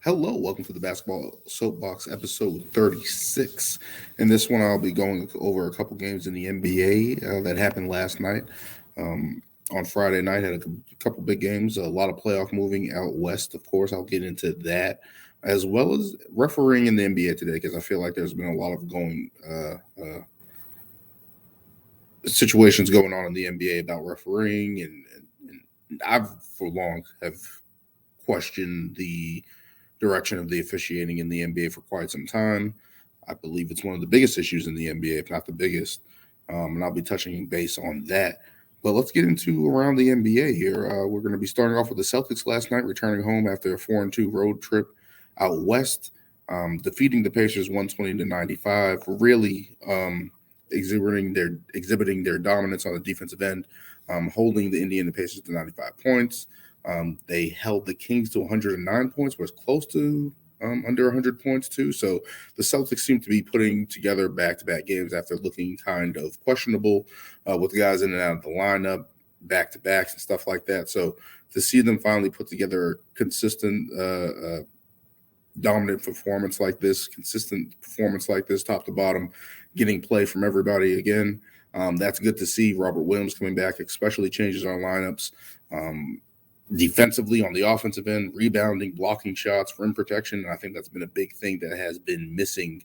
Hello, welcome to the Basketball Soapbox episode 36. In this one, I'll be going over a couple games in the NBA that happened last night. On Friday night, had a couple big games, a lot of playoff moving out west. Of course, I'll get into that as well as refereeing in the NBA today because I feel like there's been a lot of situations going on in the NBA about refereeing, and I've for long have questioned the direction of the officiating in the NBA for quite some time. I believe it's one of the biggest issues in the NBA, if not the biggest. And I'll be touching base on that. But let's get into around the NBA here. We're going to be starting off with the Celtics last night, returning home after a 4-2 road trip out west, defeating the Pacers 120-95. Really exhibiting their dominance on the defensive end, holding the Indiana Pacers to 95 points. They held the Kings to 109 points, was close to under 100 points too. So the Celtics seem to be putting together back-to-back games after looking kind of questionable with guys in and out of the lineup, back-to-backs and stuff like that. So to see them finally put together a consistent, dominant performance like this, consistent performance like this, top to bottom, getting play from everybody again, that's good to see. Robert Williams coming back especially changes our lineups. Defensively on the offensive end, rebounding, blocking shots, rim protection. I think that's been a big thing that has been missing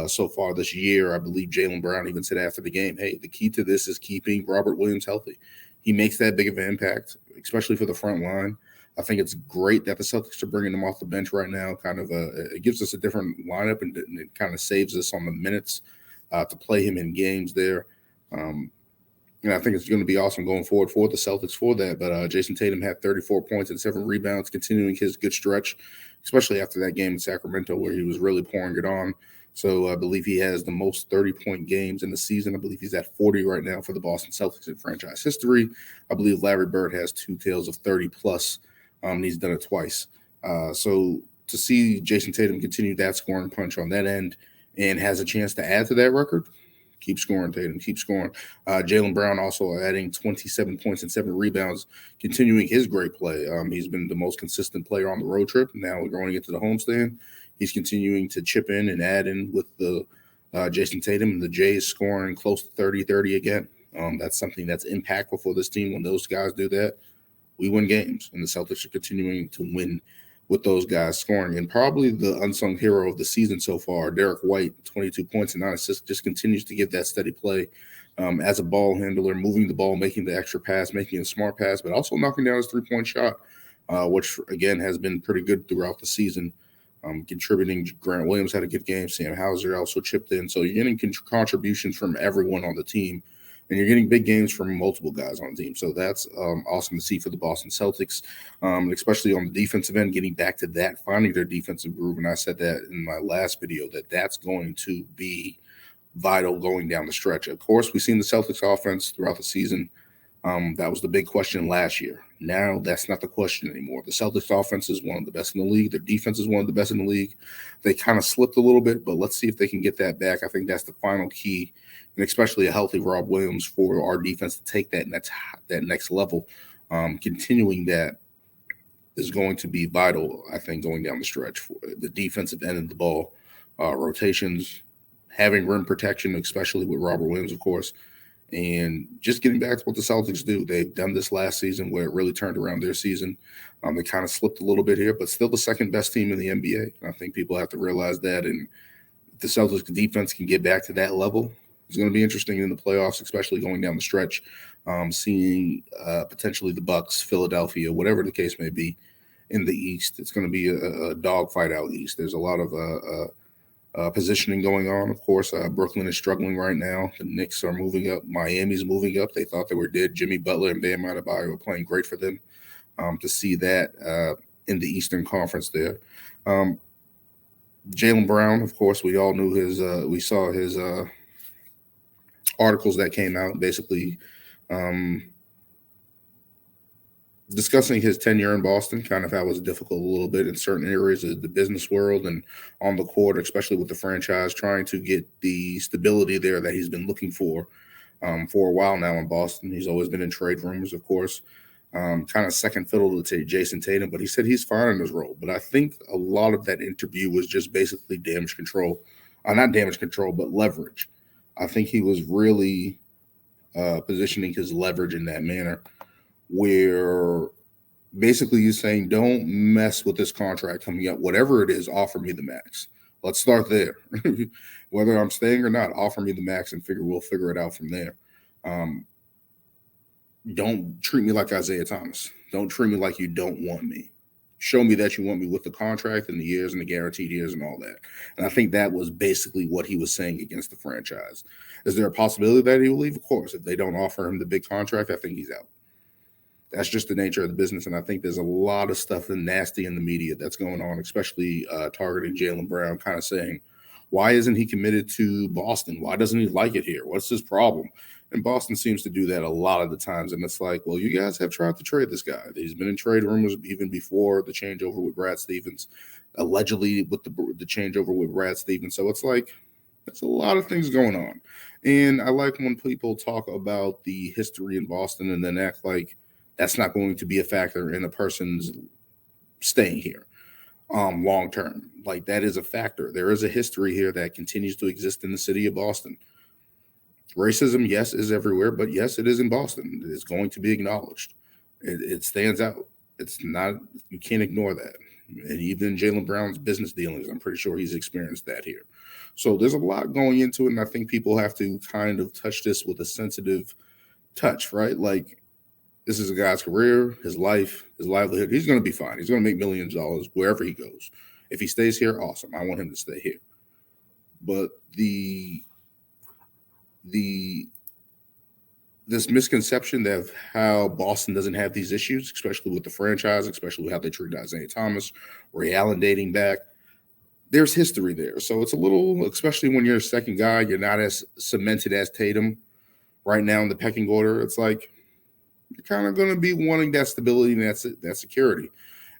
so far this year. I believe Jaylen Brown even said after the game, hey, the key to this is keeping Robert Williams healthy. He makes that big of an impact, especially for the front line. I think it's great that the Celtics are bringing him off the bench right now. It gives us a different lineup and it kind of saves us on the minutes to play him in games there. And I think it's going to be awesome going forward for the Celtics for that. But Jason Tatum had 34 points and 7 rebounds, continuing his good stretch, especially after that game in Sacramento where he was really pouring it on. So I believe he has the most 30-point games in the season. I believe he's at 40 right now for the Boston Celtics in franchise history. I believe Larry Bird has 2 tales of 30-plus. And he's done it twice. So to see Jason Tatum continue that scoring punch on that end and has a chance to add to that record, keep scoring, Tatum. Keep scoring. Jaylen Brown also adding 27 points and 7 rebounds, continuing his great play. He's been the most consistent player on the road trip. Now we're going into the homestand. He's continuing to chip in and add in with the Jason Tatum and the Jays scoring close to 30 again. That's something that's impactful for this team. When those guys do that, we win games. And the Celtics are continuing to win with those guys scoring. And probably the unsung hero of the season so far, Derek White, 22 points and 9 assists, just continues to give that steady play as a ball handler, moving the ball, making the extra pass, making a smart pass, but also knocking down his three-point shot, which, again, has been pretty good throughout the season. Contributing. Grant Williams had a good game. Sam Hauser also chipped in. So you're getting contributions from everyone on the team, and you're getting big games from multiple guys on the team. So that's awesome to see for the Boston Celtics, especially on the defensive end, getting back to that, finding their defensive groove. And I said that in my last video, that's going to be vital going down the stretch. Of course, we've seen the Celtics offense throughout the season. That was the big question last year. Now that's not the question anymore. The Celtics offense is one of the best in the league. Their defense is one of the best in the league. They kind of slipped a little bit, but let's see if they can get that back. I think that's the final key, and especially a healthy Rob Williams for our defense to take that next level. Continuing that is going to be vital, I think, going down the stretch for the defensive end of the ball, rotations, having rim protection, especially with Robert Williams, of course. And just getting back to what the Celtics do. They've done this last season where it really turned around their season. They kind of slipped a little bit here, but still the second best team in the NBA. I think people have to realize that. And if the Celtics defense can get back to that level, it's going to be interesting in the playoffs, especially going down the stretch, seeing potentially the Bucks, Philadelphia, whatever the case may be in the East. It's going to be a dogfight out East. There's a lot of positioning going on. Of course, Brooklyn is struggling right now. The Knicks are moving up. Miami's moving up. They thought they were dead. Jimmy Butler and Bam Adebayo were playing great for them. To see that in the Eastern Conference there. Jaylen Brown, of course, we all knew we saw his articles that came out basically discussing his tenure in Boston, kind of how it was difficult a little bit in certain areas of the business world and on the court, especially with the franchise, trying to get the stability there that he's been looking for a while now in Boston. He's always been in trade rumors, of course. kind of second fiddle to Jason Tatum, but he said he's fine in his role. But I think a lot of that interview was just basically damage control. Not damage control, but leverage. I think he was really positioning his leverage in that manner where basically he's saying, don't mess with this contract coming up. Whatever it is, offer me the max. Let's start there. Whether I'm staying or not, offer me the max and we'll figure it out from there. Don't treat me like Isaiah Thomas. Don't treat me like you don't want me. Show me that you want me with the contract and the years and the guaranteed years and all that. And I think that was basically what he was saying against the franchise. Is there a possibility that he will leave? Of course. If they don't offer him the big contract, I think he's out. That's just the nature of the business. And I think there's a lot of stuff nasty in the media that's going on, especially targeting Jaylen Brown, kind of saying, why isn't he committed to Boston? Why doesn't he like it here? What's his problem? And Boston seems to do that a lot of the times. And it's like, well, you guys have tried to trade this guy. He's been in trade rumors even before the changeover with Brad Stevens, allegedly with the changeover with Brad Stevens. So it's like, there's a lot of things going on. And I like when people talk about the history in Boston and then act like that's not going to be a factor in a person's staying here long term. Like, that is a factor. There is a history here that continues to exist in the city of Boston. Racism, yes, is everywhere, but yes, it is in Boston. It is going to be acknowledged. It stands out. It's not, you can't ignore that. And even Jaylen Brown's business dealings, I'm pretty sure he's experienced that here. So there's a lot going into it, and I think people have to kind of touch this with a sensitive touch, right? Like, this is a guy's career, his life, his livelihood. He's going to be fine. He's going to make millions of dollars wherever he goes. If he stays here, awesome. I want him to stay here. But this misconception of how Boston doesn't have these issues, especially with the franchise, especially with how they treat Isaiah Thomas, Ray Allen dating back, there's history there. So it's a little, especially when you're a second guy, you're not as cemented as Tatum right now in the pecking order. It's like you're kind of going to be wanting that stability and that security.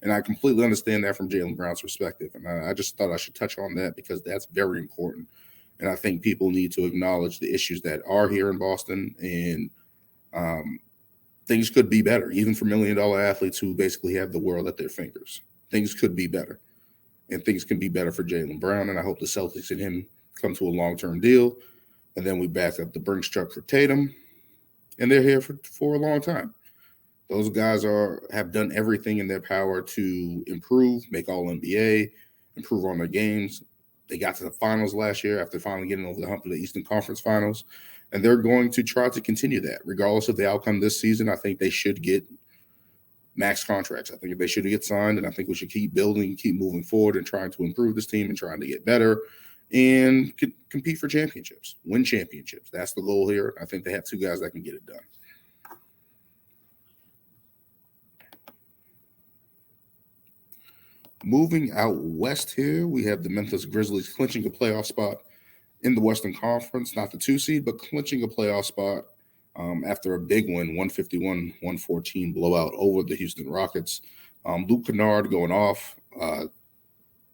And I completely understand that from Jaylen Brown's perspective. And I just thought I should touch on that because that's very important. And I think people need to acknowledge the issues that are here in Boston, and things could be better, even for $1 million athletes who basically have the world at their fingers. Things could be better, and things can be better for Jaylen Brown. And I hope the Celtics and him come to a long-term deal. And then we back up the Brinks truck for Tatum, and they're here for a long time. Those guys have done everything in their power to improve, make All-NBA, improve on their games. They got to the finals last year after finally getting over the hump of the Eastern Conference Finals, and they're going to try to continue that. Regardless of the outcome this season, I think they should get max contracts. I think they should get signed, and I think we should keep building, keep moving forward and trying to improve this team and trying to get better and compete for championships, win championships. That's the goal here. I think they have two guys that can get it done. Moving out west here, we have the Memphis Grizzlies clinching a playoff spot in the Western Conference, not the 2 seed, but clinching a playoff spot after a big win, 151-114 blowout over the Houston Rockets. Luke Kennard going off,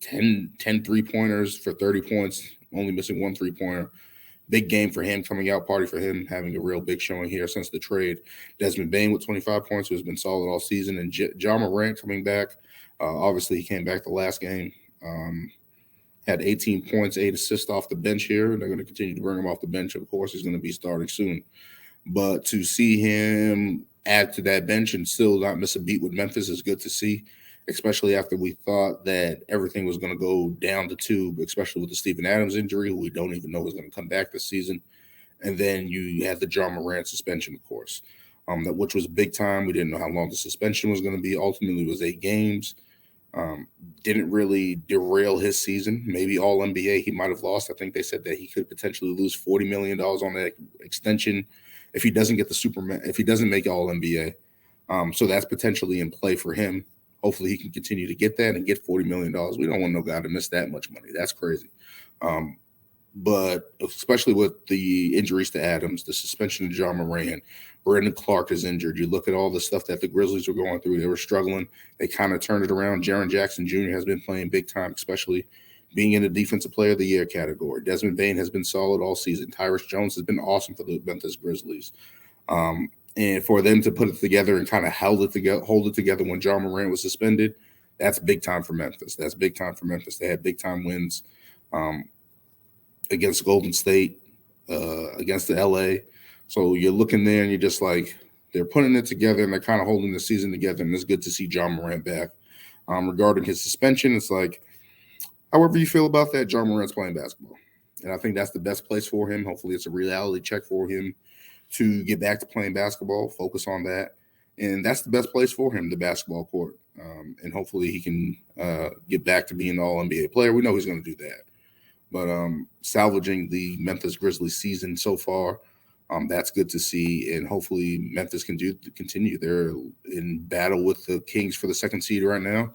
10 3-pointers for 30 points, only missing one 3-pointer. Big game for him, coming out party for him, having a real big showing here since the trade. Desmond Bane with 25 points, who has been solid all season, and Ja Morant coming back. Obviously, he came back the last game, had 18 points, 8 assists off the bench here. They're going to continue to bring him off the bench. Of course, he's going to be starting soon. But to see him add to that bench and still not miss a beat with Memphis is good to see, especially after we thought that everything was going to go down the tube, especially with the Steven Adams injury, who we don't even know is going to come back this season. And then you had the Ja Morant suspension, of course, which was big time. We didn't know how long the suspension was going to be. Ultimately, it was 8 games. Didn't really derail his season. Maybe all NBA he might have lost. I think they said that he could potentially lose $40 million on that extension if he doesn't get if he doesn't make all NBA. So that's potentially in play for him. Hopefully he can continue to get that and get $40 million. We don't want no guy to miss that much money. That's crazy. But especially with the injuries to Adams, the suspension of Ja Morant, Brandon Clark is injured. You look at all the stuff that the Grizzlies were going through. They were struggling. They kind of turned it around. Jaren Jackson Jr. has been playing big time, especially being in the Defensive Player of the Year category. Desmond Bane has been solid all season. Tyrus Jones has been awesome for the Memphis Grizzlies. And for them to put it together and kind of hold it together when Ja Morant was suspended, that's big time for Memphis. That's big time for Memphis. They had big time wins against Golden State, against the LA. So you're looking there and you're just like, they're putting it together and they're kind of holding the season together. And it's good to see Ja Morant back. Regarding his suspension, it's like, however you feel about that, Ja Morant's playing basketball. And I think that's the best place for him. Hopefully it's a reality check for him to get back to playing basketball, focus on that. And that's the best place for him, the basketball court. And hopefully he can get back to being an all-NBA player. We know he's going to do that. But salvaging the Memphis Grizzlies season so far, that's good to see. And hopefully Memphis can continue. They're in battle with the Kings for the second seed right now.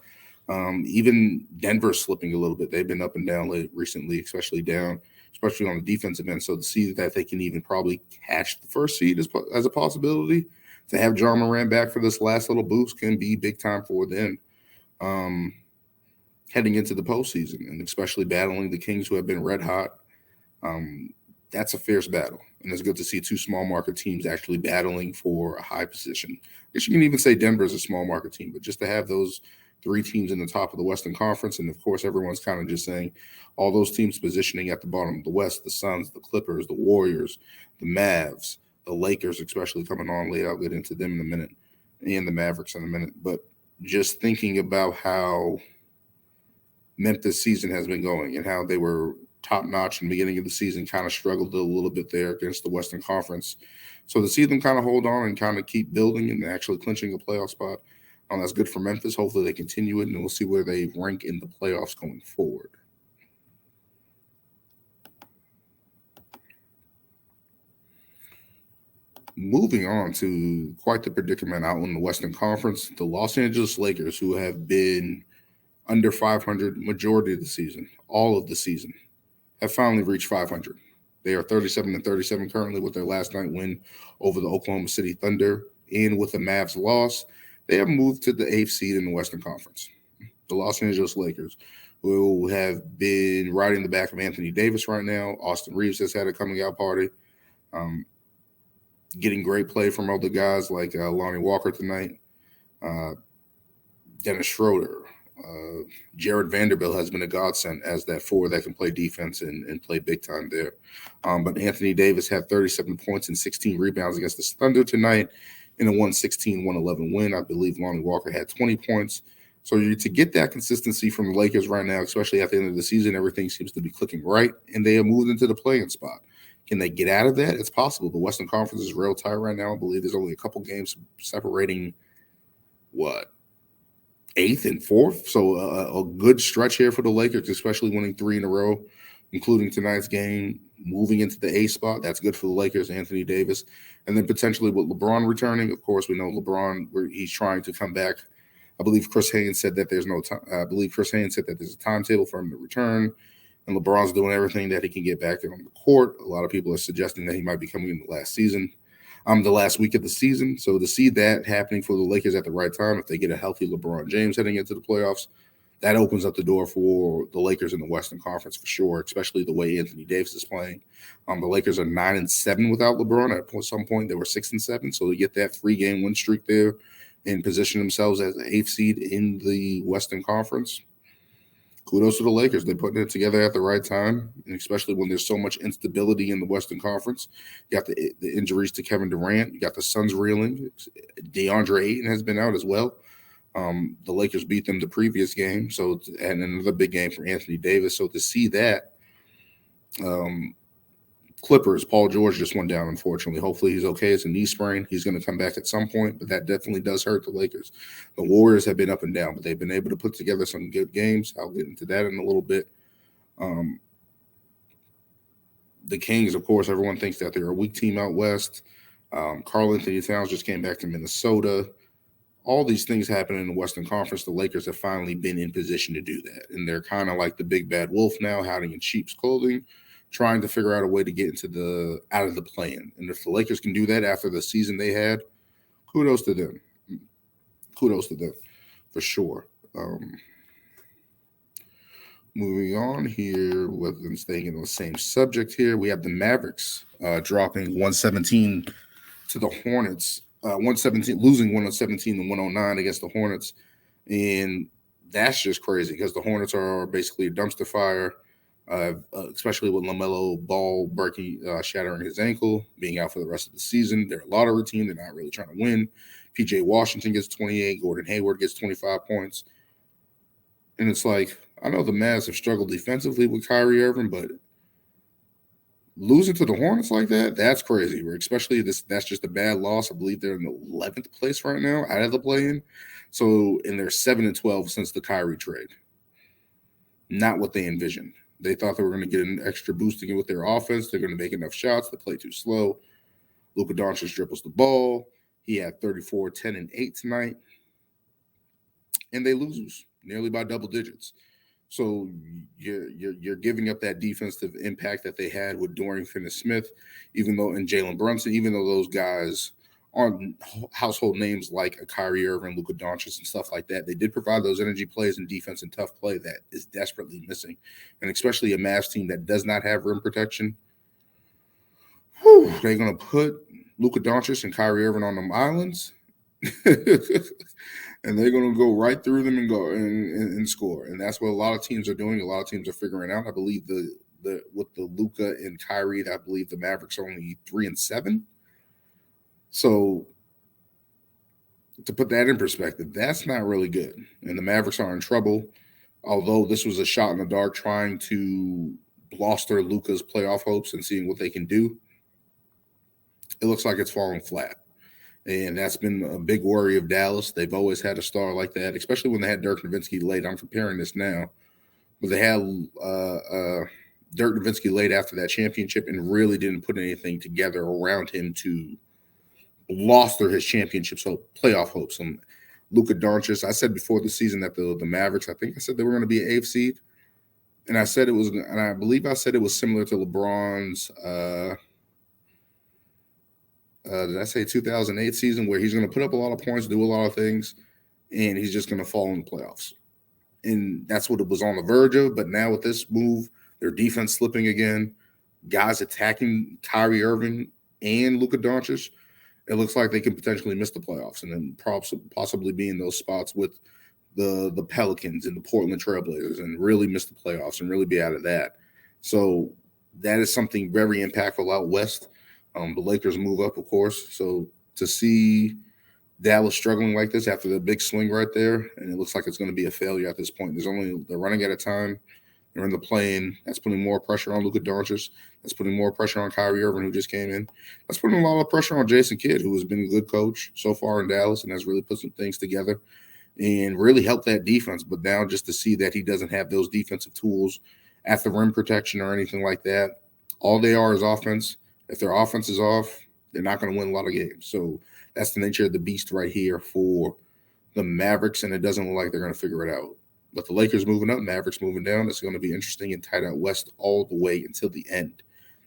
Even Denver's slipping a little bit. They've been up and down recently, especially on the defensive end. So to see that they can even probably catch the first seed as a possibility, to have Ja Morant back for this last little boost can be big time for them heading into the postseason, and especially battling the Kings, who have been red hot. That's a fierce battle, and it's good to see two small market teams actually battling for a high position. I guess you can even say Denver is a small market team, but just to have those three teams in the top of the Western Conference, and of course everyone's kind of just saying all those teams positioning at the bottom of the West, the Suns, the Clippers, the Warriors, the Mavs, the Lakers especially coming on late. I'll get into them in a minute, and the Mavericks in a minute. But just thinking about how Memphis season has been going and how they were top notch in the beginning of the season, kind of struggled a little bit there against the Western Conference. So to see them kind of hold on and kind of keep building and actually clinching a playoff spot, that's good for Memphis. Hopefully they continue it, and we'll see where they rank in the playoffs going forward. Moving on to quite the predicament out in the Western Conference, the Los Angeles Lakers, who have been under 500 majority of the season, all of the season, have finally reached 500. They are 37-37 currently with their last night win over the Oklahoma City Thunder, and with the Mavs loss, they have moved to the 8th seed in the Western Conference. The Los Angeles Lakers, who have been riding the back of Anthony Davis right now. Austin Reeves has had a coming out party. Getting great play from other guys like Lonnie Walker tonight. Dennis Schroeder. Jared Vanderbilt has been a godsend as that forward that can play defense and play big time there. But Anthony Davis had 37 points and 16 rebounds against the Thunder tonight in a 116-111 win. I believe Lonnie Walker had 20 points. So to get that consistency from the Lakers right now, especially at the end of the season, everything seems to be clicking right, and they have moved into the play-in spot. Can they get out of that? It's possible. The Western Conference is real tight right now. I believe there's only a couple games separating, 8th and 4th. So a good stretch here for the Lakers, especially winning 3 in a row, including tonight's game, moving into the A spot. That's good for the Lakers, Anthony Davis. And then potentially with LeBron returning, of course, we know LeBron, he's trying to come back. I believe Chris Haynes said that there's a timetable for him to return. And LeBron's doing everything that he can get back there on the court. A lot of people are suggesting that he might be coming in the last week of the season. So to see that happening for the Lakers at the right time, if they get a healthy LeBron James heading into the playoffs, that opens up the door for the Lakers in the Western Conference for sure, especially the way Anthony Davis is playing. The Lakers are 9-7 without LeBron. At some point, they were 6-7. So to get that 3-game win streak there and position themselves as the 8th seed in the Western Conference, kudos to the Lakers. They're putting it together at the right time, and especially when there's so much instability in the Western Conference. You got the injuries to Kevin Durant. You got the Suns reeling. DeAndre Ayton has been out as well. The Lakers beat them the previous game, and another big game for Anthony Davis. So to see that, Clippers, Paul George just went down, unfortunately. Hopefully he's okay. It's a knee sprain. He's going to come back at some point, but that definitely does hurt the Lakers. The Warriors have been up and down, but they've been able to put together some good games. I'll get into that in a little bit. The Kings, of course, everyone thinks that they're a weak team out west. Karl Anthony Towns just came back to Minnesota. All these things happen in the Western Conference. The Lakers have finally been in position to do that, and they're kind of like the big bad wolf now, hiding in sheep's clothing, trying to figure out a way to get out of the play-in. And if the Lakers can do that after the season they had, kudos to them. Kudos to them, for sure. Moving on here, with them staying in the same subject here, we have the Mavericks dropping 117 to the Hornets, 117, losing 117 to 109 against the Hornets. And that's just crazy because the Hornets are basically a dumpster fire, especially with LaMelo Ball shattering his ankle, being out for the rest of the season. They're a lottery team. They're not really trying to win. PJ Washington gets 28. Gordon Hayward gets 25 points. And it's like, I know the Mavs have struggled defensively with Kyrie Irving, but losing to the Hornets like that, that's crazy. Especially that's just a bad loss. I believe they're in the 11th place right now out of the play-in. So, and they're 7-12 since the Kyrie trade. Not what they envisioned. They thought they were going to get an extra boosting with their offense. They're going to make enough shots. They play too slow. Luka Doncic dribbles the ball. He had 34, 10, and 8 tonight. And they lose nearly by double digits. So you're giving up that defensive impact that they had with Dorian Finney-Smith, and Jalen Brunson, even though those guys aren't household names like a Kyrie Irving, Luka Doncic, and stuff like that. They did provide those energy plays and defense and tough play that is desperately missing. And especially a Mavs team that does not have rim protection. They're going to put Luka Doncic and Kyrie Irving on them islands. And they're going to go right through them and go and score. And that's what a lot of teams are doing. A lot of teams are figuring out. I believe with the Luka and Kyrie, I believe the Mavericks are only 3-7. So to put that in perspective, that's not really good. And the Mavericks are in trouble. Although this was a shot in the dark trying to bluster Luka's playoff hopes and seeing what they can do, it looks like it's falling flat. And that's been a big worry of Dallas. They've always had a star like that, especially when they had Dirk Nowitzki late. I'm comparing this now. But they had Dirk Nowitzki late after that championship and really didn't put anything together around him to bluster his championship playoff hopes. And Luka Doncic, I said before the season that the Mavericks, I think I said they were going to be an 8th seed. And I said it was, and I believe I said it was similar to LeBron's did I say 2008 season, where he's going to put up a lot of points, do a lot of things, and he's just going to fall in the playoffs. And that's what it was on the verge of. But now with this move, their defense slipping again, guys attacking Kyrie Irving and Luka Doncic, it looks like they can potentially miss the playoffs and then possibly be in those spots with the Pelicans and the Portland Trailblazers and really miss the playoffs and really be out of that. So that is something very impactful out west. The Lakers move up, of course. So to see Dallas struggling like this after the big swing right there, and it looks like it's going to be a failure at this point. They're running out of time. They're in the play-in. That's putting more pressure on Luka Doncic. That's putting more pressure on Kyrie Irving, who just came in. That's putting a lot of pressure on Jason Kidd, who has been a good coach so far in Dallas and has really put some things together and really helped that defense. But now just to see that he doesn't have those defensive tools at the rim protection or anything like that, all they are is offense. If their offense is off, they're not going to win a lot of games. So that's the nature of the beast right here for the Mavericks, and it doesn't look like they're going to figure it out. But the Lakers moving up, Mavericks moving down, it's going to be interesting and tight out west all the way until the end.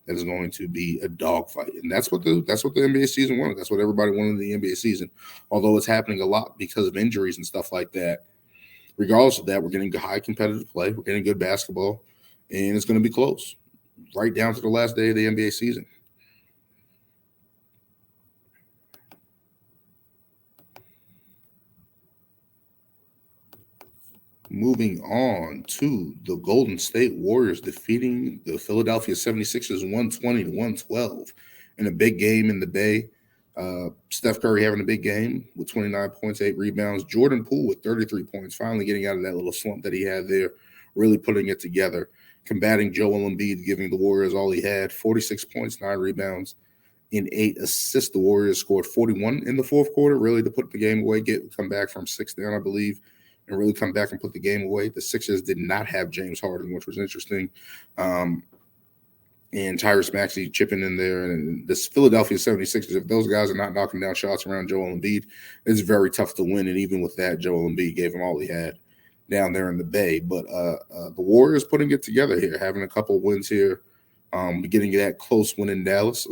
That is going to be a dogfight. And that's what the NBA season wanted. That's what everybody wanted in the NBA season, although it's happening a lot because of injuries and stuff like that. Regardless of that, we're getting high competitive play. We're getting good basketball, and it's going to be close right down to the last day of the NBA season. Moving on to the Golden State Warriors defeating the Philadelphia 76ers 120-112 in a big game in the Bay. Steph Curry having a big game with 29 points, 8 rebounds. Jordan Poole with 33 points, finally getting out of that little slump that he had there, really putting it together, combating Joel Embiid, giving the Warriors all he had, 46 points, 9 rebounds, and 8 assists. The Warriors scored 41 in the fourth quarter, really to put the game away, come back from 6 down, I believe, and really come back and put the game away. The Sixers did not have James Harden, which was interesting. And Tyrese Maxey chipping in there. And this Philadelphia 76ers, if those guys are not knocking down shots around Joel Embiid, it's very tough to win. And even with that, Joel Embiid gave him all he had down there in the Bay. But the Warriors putting it together here, having a couple wins here, getting that close win in Dallas.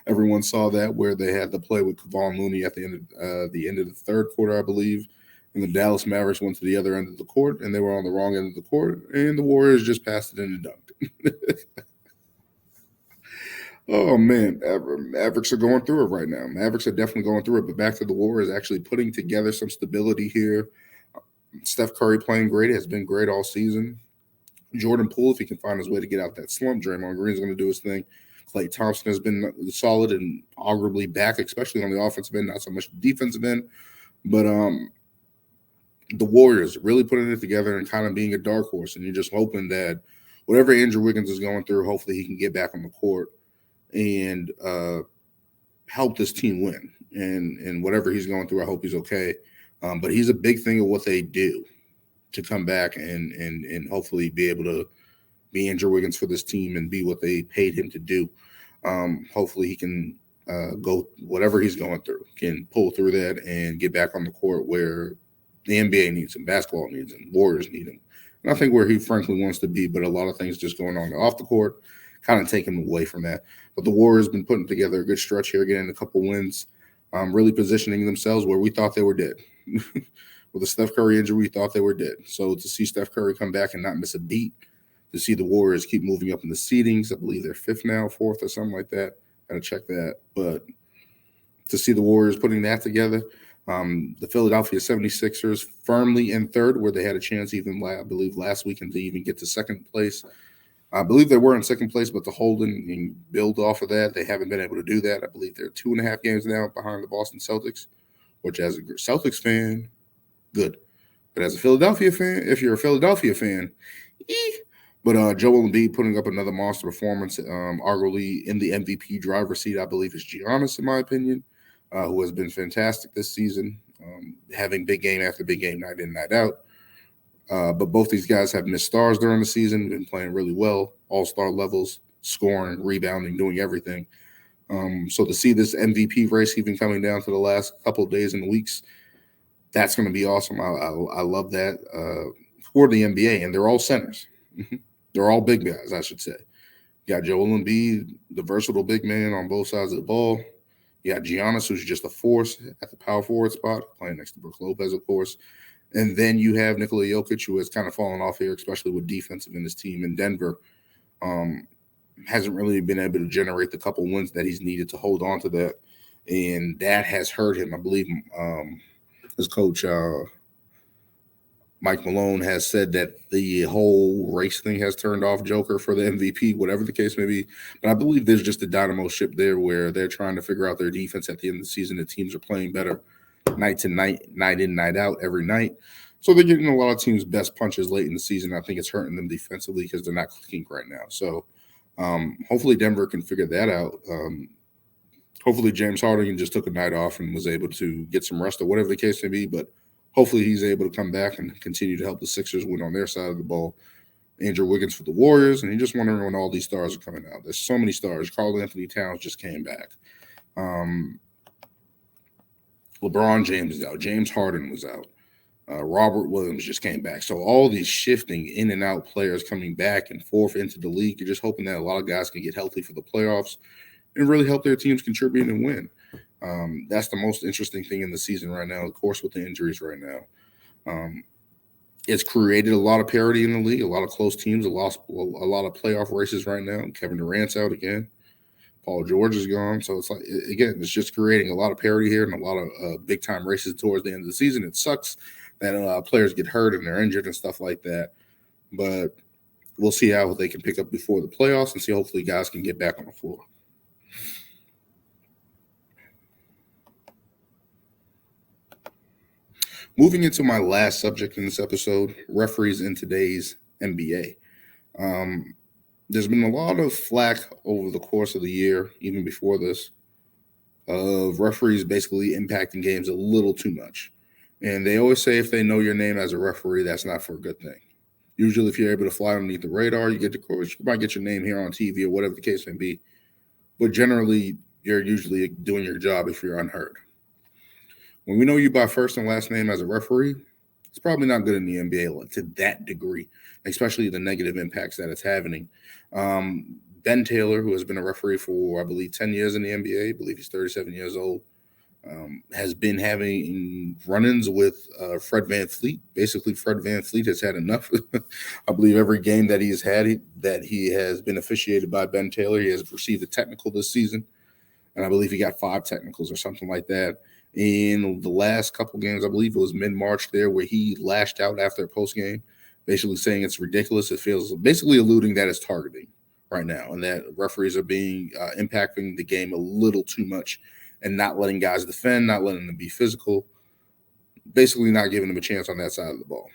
Everyone saw that, where they had the play with Kevon Looney at the end of the third quarter, I believe. And the Dallas Mavericks went to the other end of the court, and they were on the wrong end of the court, and the Warriors just passed it in and dunked. Oh man, Mavericks are going through it right now. Mavericks are definitely going through it. But back to the Warriors, actually putting together some stability here. Steph Curry playing great, has been great all season. Jordan Poole, if he can find his way to get out that slump, Draymond Green's going to do his thing. Klay Thompson has been solid and arguably back, especially on the offensive end, not so much the defensive end. But the Warriors really putting it together and kind of being a dark horse. And you're just hoping that whatever Andrew Wiggins is going through, hopefully he can get back on the court and help this team win. And whatever he's going through, I hope he's okay. But he's a big thing of what they do to come back and hopefully be able to be Andrew Wiggins for this team and be what they paid him to do. Hopefully he can go whatever he's going through, can pull through that and get back on the court where the NBA needs him, basketball needs him, Warriors need him. And I think where he frankly wants to be, but a lot of things just going on off the court kind of take him away from that. But the Warriors have been putting together a good stretch here, getting a couple wins, really positioning themselves where we thought they were dead. With the Steph Curry injury, we thought they were dead. So to see Steph Curry come back and not miss a beat, to see the Warriors keep moving up in the seedings, I believe they're fifth now, fourth or something like that. Gotta check that. But to see the Warriors putting that together, the Philadelphia 76ers firmly in third, where they had a chance even, I believe, last weekend to even get to second place. I believe they were in second place, but to hold and build off of that, they haven't been able to do that. I believe they're 2.5 games now behind the Boston Celtics, which as a Celtics fan, good. But as a Philadelphia fan, if you're a Philadelphia fan, But Joel Embiid putting up another monster performance, arguably in the MVP driver's seat, I believe, is Giannis, in my opinion, who has been fantastic this season, having big game after big game, night in, night out. But both these guys have missed stars during the season, been playing really well, all-star levels, scoring, rebounding, doing everything. So to see this MVP race even coming down to the last couple of days and weeks, that's going to be awesome. I love that for the NBA, and they're all centers. They're all big guys, I should say. You got Joel Embiid, the versatile big man on both sides of the ball. You got Giannis, who's just a force at the power forward spot, playing next to Brook Lopez, of course. And then you have Nikola Jokic, who has kind of fallen off here, especially with defensive in his team in Denver. Hasn't really been able to generate the couple wins that he's needed to hold on to that. And that has hurt him. I believe his coach, Mike Malone, has said that the whole race thing has turned off Joker for the MVP, whatever the case may be. But I believe there's just a dynamo ship there where they're trying to figure out their defense at the end of the season. The teams are playing better night to night, night in, night out, every night. So they're getting a lot of teams' best punches late in the season. I think it's hurting them defensively because they're not clicking right now. So hopefully Denver can figure that out. Hopefully James Harden just took a night off and was able to get some rest or whatever the case may be. But hopefully he's able to come back and continue to help the Sixers win on their side of the ball. Andrew Wiggins for the Warriors, and you're just wondering when all these stars are coming out. There's so many stars. Karl Anthony Towns just came back. LeBron James is out. James Harden was out. Robert Williams just came back. So all these shifting in and out players coming back and forth into the league, you're just hoping that a lot of guys can get healthy for the playoffs and really help their teams contribute and win. That's the most interesting thing in the season right now, of course, with the injuries right now. It's created a lot of parity in the league, a lot of close teams, a lot of playoff races right now. Kevin Durant's out again. Paul George is gone. So it's like, again, it's just creating a lot of parity here and a lot of big-time races towards the end of the season. It sucks that players get hurt and they're injured and stuff like that. But we'll see how they can pick up before the playoffs and see hopefully guys can get back on the floor. Moving into my last subject in this episode, referees in today's NBA. There's been a lot of flack over the course of the year, even before this, of referees basically impacting games a little too much. And they always say if they know your name as a referee, that's not for a good thing. Usually if you're able to fly underneath the radar, you might get your name here on TV or whatever the case may be. But generally, you're usually doing your job if you're unheard. When we know you by first and last name as a referee, it's probably not good in the NBA to that degree, especially the negative impacts that it's having. Ben Taylor, who has been a referee for, I believe, 10 years in the NBA, I believe he's 37 years old. has been having run-ins with Fred VanVleet. Basically, Fred VanVleet has had enough. I believe every game that he has had that he has been officiated by Ben Taylor, he has received a technical this season, and I believe he got 5 technicals or something like that. In the last couple games, I believe it was mid-March there, where he lashed out after a post game, basically saying it's ridiculous. It feels basically alluding that it's targeting right now, and that referees are being impacting the game a little too much and not letting guys defend, not letting them be physical, basically not giving them a chance on that side of the ball.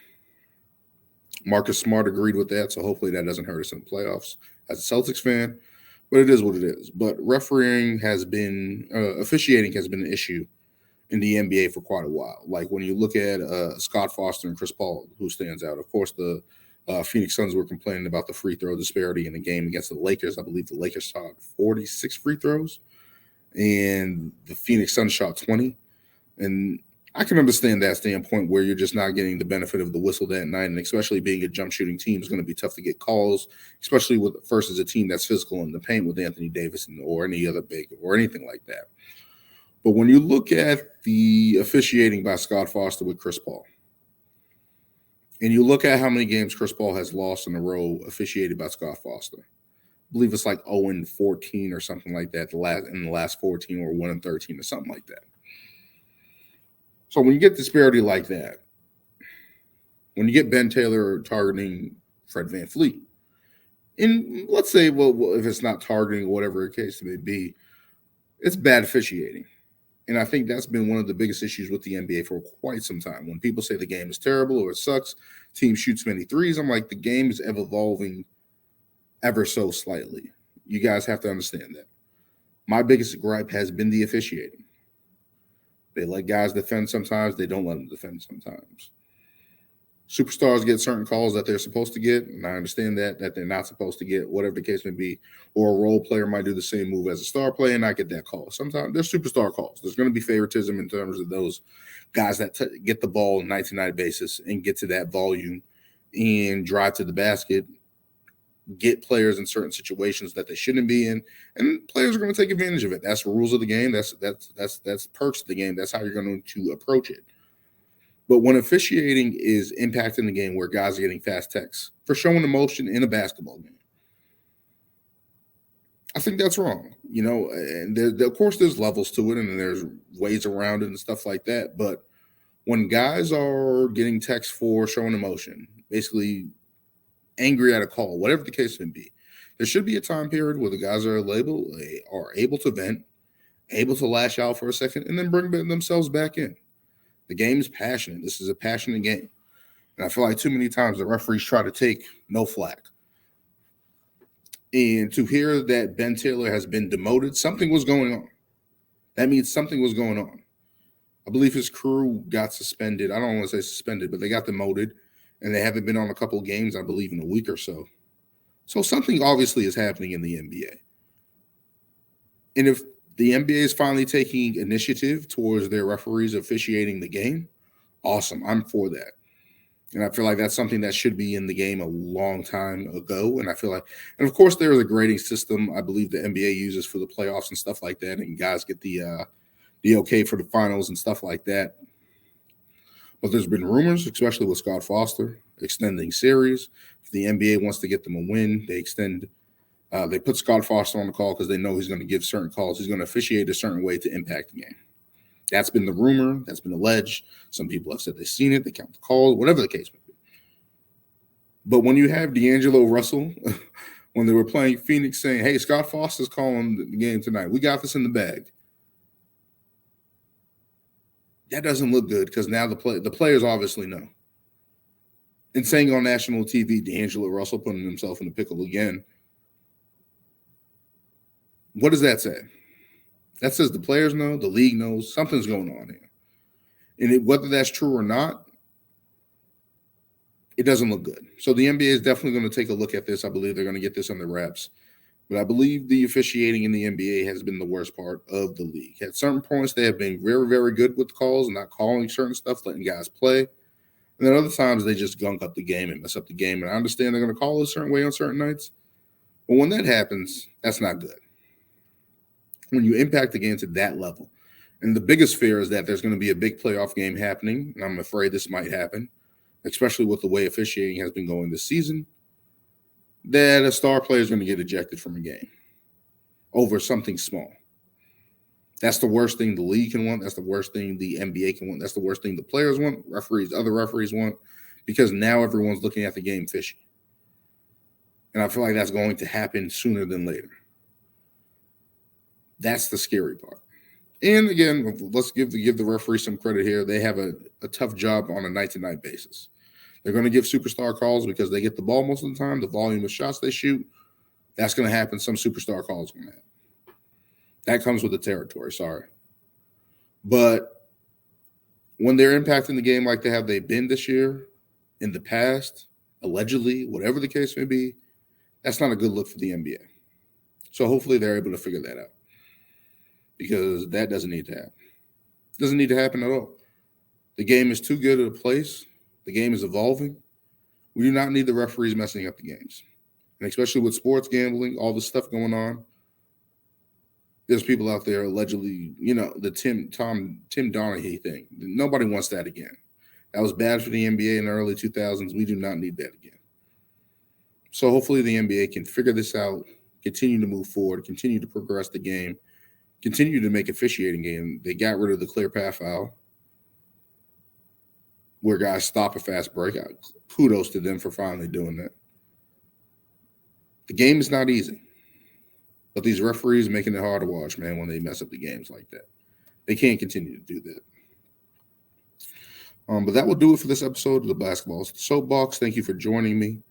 Marcus Smart agreed with that, so hopefully that doesn't hurt us in the playoffs as a Celtics fan, but it is what it is. But officiating has been an issue in the NBA for quite a while. Like when you look at Scott Foster and Chris Paul, who stands out. Of course, the Phoenix Suns were complaining about the free throw disparity in the game against the Lakers. I believe the Lakers shot 46 free throws, and the Phoenix Suns shot 20. And I can understand that standpoint where you're just not getting the benefit of the whistle that night, and especially being a jump shooting team is going to be tough to get calls, especially versus a team that's physical in the paint with Anthony Davis or any other big or anything like that. But when you look at the officiating by Scott Foster with Chris Paul, and you look at how many games Chris Paul has lost in a row officiated by Scott Foster, I believe it's like 0-14 or something like that in the last 14, or 1-13 or something like that. So when you get disparity like that, when you get Ben Taylor targeting Fred VanVleet, and let's say, well, if it's not targeting or whatever the case may be, it's bad officiating. And I think that's been one of the biggest issues with the NBA for quite some time. When people say the game is terrible or it sucks, team shoots many threes, I'm like, the game is evolving ever so slightly. You guys have to understand that. My biggest gripe has been the officiating. They let guys defend sometimes. They don't let them defend sometimes. Superstars get certain calls that they're supposed to get, and I understand that they're not supposed to get, whatever the case may be. Or a role player might do the same move as a star player and not get that call. Sometimes there's superstar calls. There's going to be favoritism in terms of those guys that get the ball on a night-to-night basis and get to that volume and drive to the basket, get players in certain situations that they shouldn't be in, and players are going to take advantage of it. That's the rules of the game. That's perks of the game. That's how you're going to approach it. But when officiating is impacting the game where guys are getting fast techs for showing emotion in a basketball game, I think that's wrong. And of course there's levels to it and there's ways around it and stuff like that. But when guys are getting texts for showing emotion, basically angry at a call, whatever the case may be, there should be a time period where the guys are able to vent, able to lash out for a second, and then bring themselves back in. The game is passionate. This is a passionate game. And I feel like too many times the referees try to take no flack. And to hear that Ben Taylor has been demoted, something was going on. That means something was going on. I believe his crew got suspended. I don't want to say suspended, but they got demoted. And they haven't been on a couple of games, I believe, in a week or so. So something obviously is happening in the NBA. And if the NBA is finally taking initiative towards their referees officiating the game, awesome. I'm for that. And I feel like that's something that should be in the game a long time ago. And I feel like, and of course, there is a grading system I believe the NBA uses for the playoffs and stuff like that. And guys get the okay for the finals and stuff like that. But there's been rumors, especially with Scott Foster, extending series. If the NBA wants to get them a win, they extend. They put Scott Foster on the call because they know he's going to give certain calls. He's going to officiate a certain way to impact the game. That's been the rumor. That's been alleged. Some people have said they've seen it. They count the calls, whatever the case may be. But when you have D'Angelo Russell, when they were playing Phoenix, saying, hey, Scott Foster's calling the game tonight. We got this in the bag. That doesn't look good because now the players obviously know. And saying on national TV, D'Angelo Russell putting himself in the pickle again. What does that say? That says the players know, the league knows, something's going on here. And whether that's true or not, it doesn't look good. So the NBA is definitely going to take a look at this. I believe they're going to get this under wraps. But I believe the officiating in the NBA has been the worst part of the league. At certain points, they have been very, very good with the calls and not calling certain stuff, letting guys play. And then other times, they just gunk up the game and mess up the game. And I understand they're going to call it a certain way on certain nights. But when that happens, that's not good. When you impact the game to that level, And the biggest fear is that there's going to be a big playoff game happening, and I'm afraid this might happen, especially with the way officiating has been going this season, that a star player is going to get ejected from a game over something small. That's the worst thing the league can want. That's the worst thing the NBA can want. That's the worst thing the players want, other referees want, because now everyone's looking at the game fishy. And I feel like that's going to happen sooner than later. That's the scary part. And again, let's give the referee some credit here. They have a tough job on a night-to-night basis. They're going to give superstar calls because they get the ball most of the time. The volume of shots they shoot, that's going to happen. Some superstar calls are going to happen. That comes with the territory, sorry. But when they're impacting the game like they've been this year, in the past, allegedly, whatever the case may be, that's not a good look for the NBA. So hopefully they're able to figure that out, because that doesn't need to happen. It doesn't need to happen at all. The game is too good at a place. The game is evolving. We do not need the referees messing up the games. And especially with sports gambling, all the stuff going on, there's people out there allegedly, the Tim Donaghy thing. Nobody wants that again. That was bad for the NBA in the early 2000s. We do not need that again. So hopefully the NBA can figure this out, continue to move forward, continue to progress the game, continue to make officiating game. They got rid of the clear path foul, where guys stop a fast break. Kudos to them for finally doing that. The game is not easy, but these referees making it hard to watch, man, when they mess up the games like that. They can't continue to do that. But that will do it for this episode of the Basketball Soapbox. Thank you for joining me.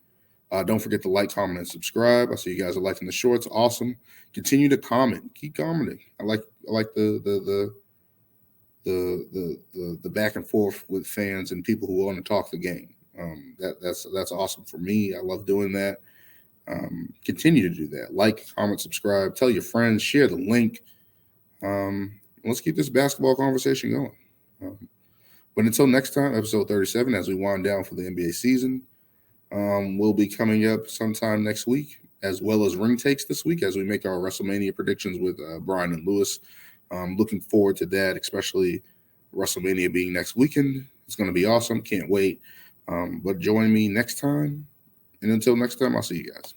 Don't forget to like, comment, and subscribe. I see you guys are liking the shorts. Awesome. Continue to comment. Keep commenting. I like the back and forth with fans and people who want to talk the game. That's awesome for me. I love doing that. Continue to do that. Like, comment, subscribe. Tell your friends. Share the link. Let's keep this basketball conversation going. But until next time, episode 37, as we wind down for the NBA season, will be coming up sometime next week, as well as ring takes this week as we make our WrestleMania predictions with Brian and Lewis. Looking forward to that, especially WrestleMania being next weekend. It's going to be awesome. Can't wait. But join me next time. And until next time, I'll see you guys.